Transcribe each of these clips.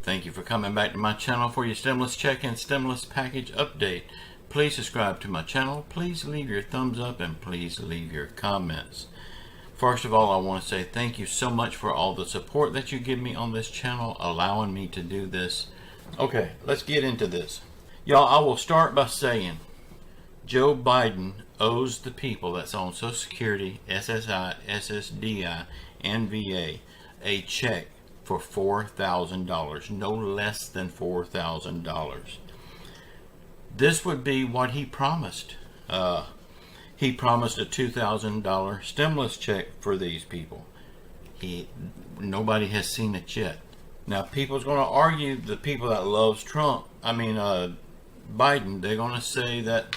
Thank you for coming back to my channel for your stimulus check and stimulus package update. Please subscribe to my channel, please leave your thumbs up, and please leave your comments. First of all, I want to say thank you so much for all the support that you give me on this channel, allowing me to do this. Okay, let's get into this. Y'all, I will start by saying Joe Biden owes the people that's on Social Security, SSI, SSDI, and VA a check for $4,000, no less than $4,000. This would be what he promised. He promised a $2,000 stimulus check for these people. Nobody has seen it yet. Now, people's going to argue, the people that loves Biden, they're going to say that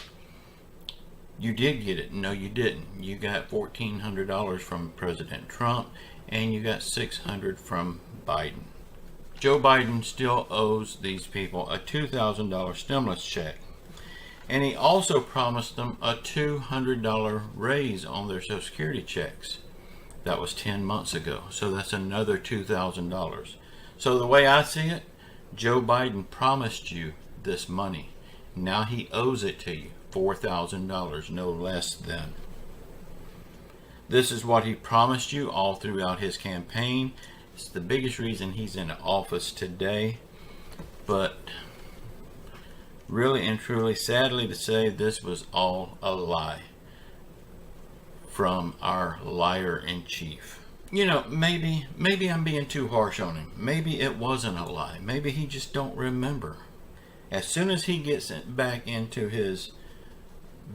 you did get it. No, you didn't. You got $1,400 from President Trump, and you got $600 from Biden. Joe Biden still owes these people a $2,000 stimulus check. And he also promised them a $200 raise on their Social Security checks. That was 10 months ago. So that's another $2,000. So the way I see it, Joe Biden promised you this money. Now he owes it to you. $4,000, no less than. This is what he promised you all throughout his campaign. It's the biggest reason he's in office today. But really and truly, sadly to say, this was all a lie from our liar-in-chief. You know, maybe I'm being too harsh on him. Maybe it wasn't a lie. Maybe he just don't remember. As soon as he gets back into his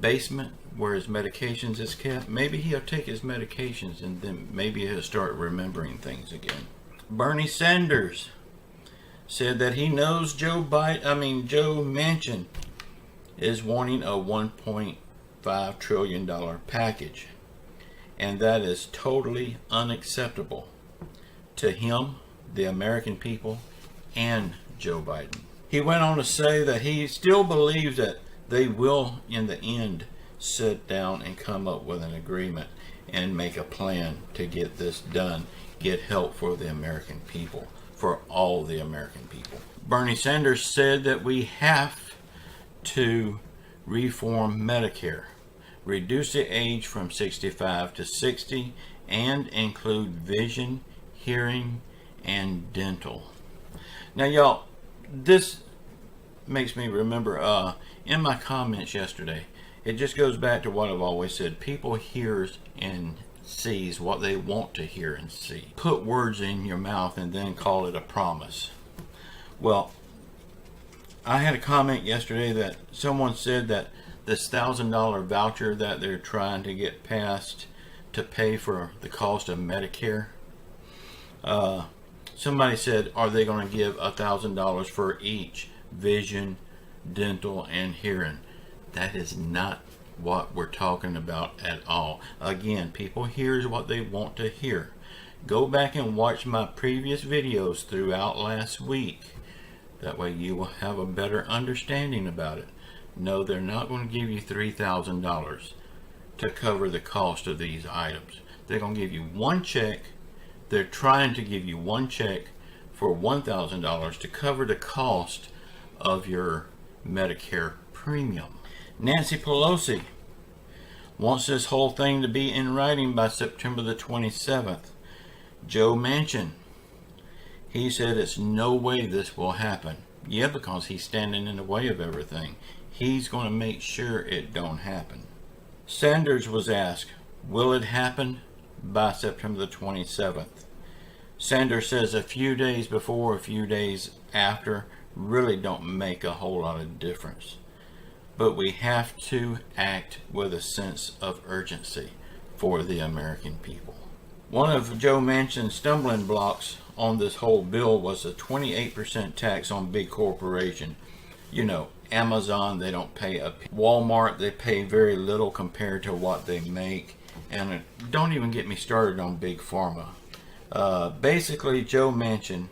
basement where his medications is kept, maybe he'll take his medications and then maybe he'll start remembering things again. Bernie Sanders said that he knows Joe Manchin is wanting a $1.5 trillion package, and that is totally unacceptable to him, the American people, and Joe Biden. He went on to say that he still believes that they will, in the end, sit down and come up with an agreement and make a plan to get this done, get help for the American people, for all the American people. Bernie Sanders said that we have to reform Medicare, reduce the age from 65 to 60, and include vision, hearing, and dental. Now, y'all, this makes me remember in my comments yesterday, it just goes back to what I've always said. People hears and sees what they want to hear and see. Put words in your mouth and then call it a promise. Well, I had a comment yesterday that someone said that this $1,000 voucher that they're trying to get passed to pay for the cost of Medicare, somebody said, are they going to give $1,000 for each vision, dental, and hearing? That is not what we're talking about at all. Again, people hears what they want to hear. Go back and watch my previous videos throughout last week. That way you will have a better understanding about it. No, they're not going to give you $3,000 to cover the cost of these items. They're going to give you one check. They're trying to give you one check for $1,000 to cover the cost of your Medicare premium. Nancy Pelosi wants this whole thing to be in writing by September the 27th. Joe Manchin, he said it's no way this will happen. Yeah, because he's standing in the way of everything. He's going to make sure it don't happen. Sanders was asked, will it happen by September the 27th? Sanders says a few days before, a few days after really don't make a whole lot of difference. But we have to act with a sense of urgency for the American people. One of Joe Manchin's stumbling blocks on this whole bill was a 28% tax on big corporation. You know, Amazon, they don't pay a Walmart, they pay very little compared to what they make. And don't even get me started on Big Pharma. Basically, Joe Manchin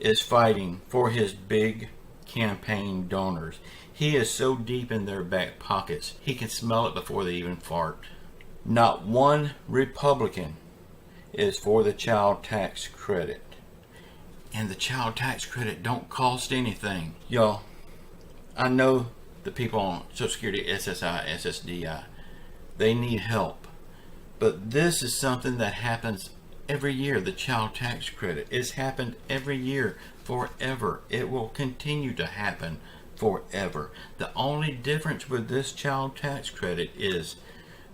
is fighting for his big campaign donors. He is so deep in their back pockets, he can smell it before they even fart. Not one Republican is for the child tax credit. And the child tax credit don't cost anything. Y'all, I know the people on Social Security, SSI, SSDI, they need help. But this is something that happens every year, the child tax credit. It's happened every year forever. It will continue to happen forever. The only difference with this child tax credit is,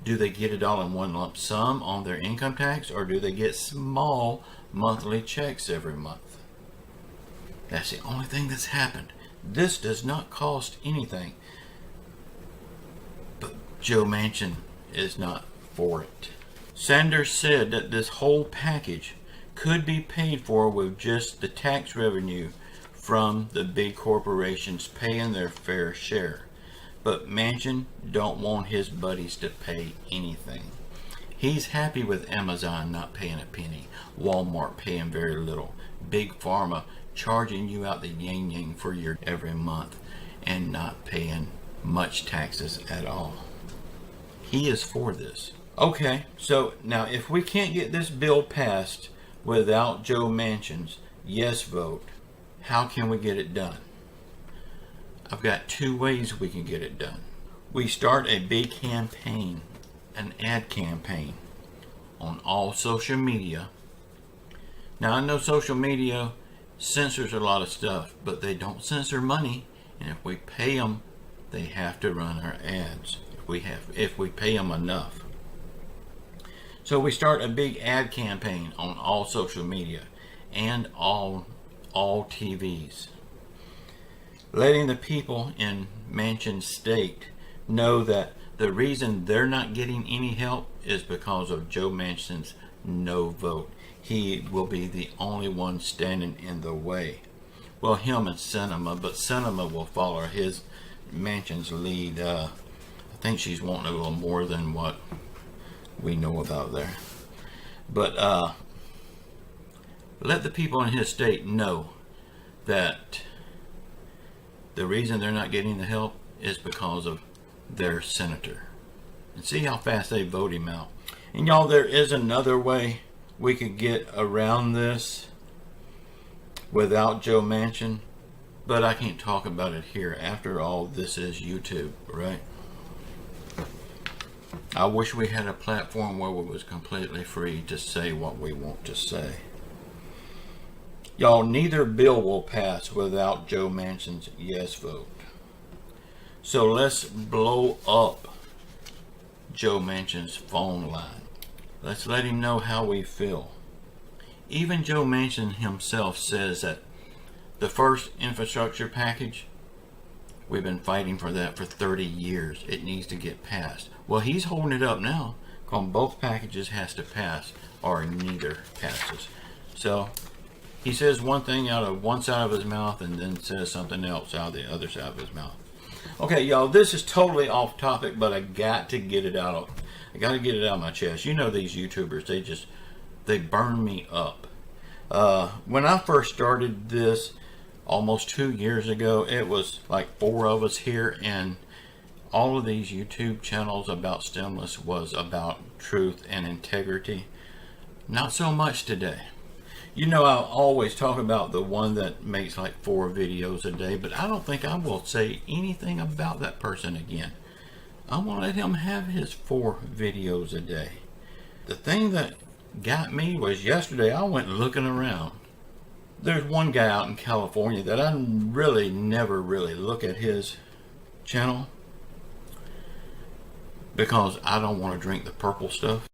do they get it all in one lump sum on their income tax, or do they get small monthly checks every month? That's the only thing that's happened. This does not cost anything. But Joe Manchin is not for it. Sanders said that this whole package could be paid for with just the tax revenue from the big corporations paying their fair share. But Manchin don't want his buddies to pay anything. He's happy with Amazon not paying a penny, Walmart paying very little, Big Pharma charging you out the yang for your every month and not paying much taxes at all. He is for this. Okay, so now if we can't get this bill passed without Joe Manchin's yes vote, how can we get it done? I've got two ways we can get it done. We start a big campaign, an ad campaign on all social media. Now I know social media censors a lot of stuff, but they don't censor money, and if we pay them, they have to run our ads. If we pay them enough. So we start a big ad campaign on all social media and all TVs, letting the people in Manchin's state know that the reason they're not getting any help is because of Joe Manchin's no vote. He will be the only one standing in the way. Well, him and Sinema, but Sinema will follow his Manchin's lead. I think she's wanting a little more than what we know about there. But let the people in his state know that the reason they're not getting the help is because of their senator. And see how fast they vote him out. And y'all, there is another way we could get around this without Joe Manchin, but I can't talk about it here. After all, this is YouTube, right? I wish we had a platform where it was completely free to say what we want to say. Y'all, neither bill will pass without Joe Manchin's yes vote. So let's blow up Joe Manchin's phone line. Let's let him know how we feel. Even Joe Manchin himself says that the first infrastructure package, we've been fighting for that for 30 years. It needs to get passed. Well, he's holding it up now, because both packages has to pass or neither passes. So he says one thing out of one side of his mouth and then says something else out of the other side of his mouth. Okay, y'all, this is totally off topic, but I got to get it out. I got to get it out of my chest. You know these YouTubers, they burn me up. When I first started this almost 2 years ago, it was like 4 of us here, and all of these YouTube channels about stimulus was about truth and integrity. Not so much today. You know, I always talk about the one that makes like 4 videos a day, but I don't think I will say anything about that person again. I want to let him have his 4 videos a day. The thing that got me was yesterday I went looking around. There's one guy out in California that I really never really look at his channel because I don't want to drink the purple stuff.